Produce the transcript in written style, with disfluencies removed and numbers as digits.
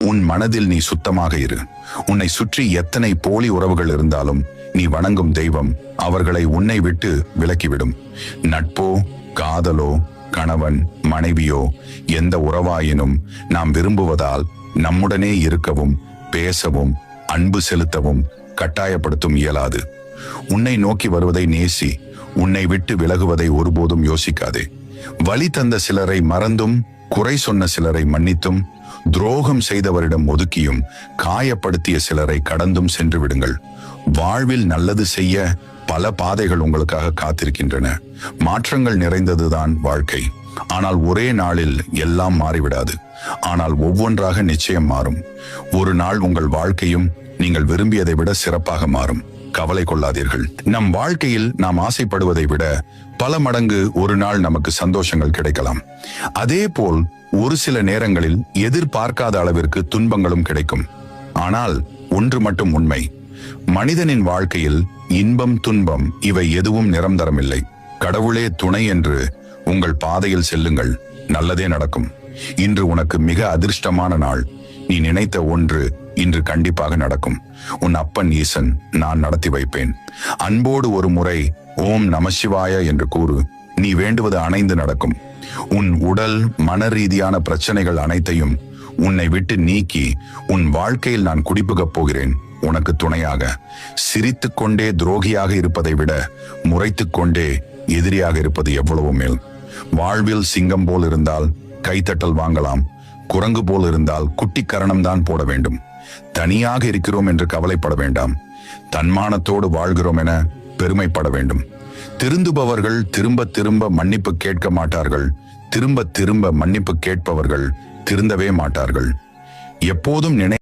உன் மனதில் நீ சுத்தமாக இரு. உன்னை சுற்றி எத்தனை போலி உறவுகள் இருந்தாலும் நீ வணங்கும் தெய்வம் அவர்களை உன்னை விட்டு விலக்கிவிடும். நட்போ காதலோ கணவன் மனைவியோ எந்த உறவாயினும் நாம் விரும்புவதால் நம்முடனே இருக்கவும் பேசவும் அன்பு செலுத்தவும் கட்டாயப்படுத்தும் இயலாது. உன்னை நோக்கி வருவதை நேசி, உன்னை விட்டு விலகுவதை ஒருபோதும் யோசிக்காதே. வழி தந்த சிலரை மறந்தும், குறை சொன்ன சிலரை மன்னித்தும், துரோகம் செய்தவரிடம் ஒதுக்கியும், காயப்படுத்திய சிலரை கடந்தும் சென்று விடுங்கள். வாழ்வில் நல்லது செய்ய பல பாதைகள் உங்களுக்காக காத்திருக்கின்றன. மாற்றங்கள் நிறைந்ததுதான் வாழ்க்கை. ஆனால் ஒரே நாளில் எல்லாம் மாறிவிடாது. ஆனால் ஒவ்வொன்றாக நிச்சயம் மாறும். ஒரு நாள் உங்கள் வாழ்க்கையும் நீங்கள் விரும்பியதை விட சிறப்பாக மாறும். கவலை கொள்ளாதீர்கள். நம் வாழ்க்கையில் நாம் ஆசைப்படுவதை விட பல மடங்கு ஒரு நாள் நமக்கு சந்தோஷங்கள் கிடைக்கலாம். அதே போல் ஒரு சில நேரங்களில் எதிர்பார்க்காத அளவிற்கு துன்பங்களும் கிடைக்கும். ஆனால் ஒன்று மட்டும் உண்மை, மனிதனின் வாழ்க்கையில் இன்பம் துன்பம் இவை எதுவும் நிரந்தரமில்லை. கடவுளே துணை என்று உங்கள் பாதையில் செல்லுங்கள். நல்லதே நடக்கும். இன்று உனக்கு மிக அதிர்ஷ்டமான நாள். நீ நினைத்த ஒன்று இன்று கண்டிப்பாக நடக்கும். உன் அப்பன் ஈசன் நான் நடத்தி வைப்பேன். அன்போடு ஒரு முறை ஓம் நமசிவாய என்று கூறு. நீ வேண்டுவது அணைந்து நடக்கும். உன் உடல் மன ரீதியான பிரச்சனைகள் அனைத்தையும் உன்னை விட்டு நீக்கி உன் வாழ்க்கையில் நான் குடிபுகப் போகிறேன். உனக்கு துணையாக சிரித்துக் கொண்டே துரோகியாக இருப்பதை விட முறைத்துக் கொண்டே எதிரியாக இருப்பது எவ்வளவு மேல். வாழ்வில் சிங்கம் போல் இருந்தால் கைத்தட்டல் வாங்கலாம். குரங்கு போல் இருந்தால் குட்டி கரணம் தான் போட வேண்டும். தனியாக இருக்கிறோம் என்று கவலைப்பட வேண்டாம். தன்மானத்தோடு வாழ்கிறோம் என பெருமைப்பட வேண்டும். திருந்துபவர்கள் திரும்ப திரும்ப மன்னிப்பு கேட்க மாட்டார்கள். திரும்ப திரும்ப மன்னிப்பு கேட்பவர்கள் திருந்தவே மாட்டார்கள். எப்போதும் நினை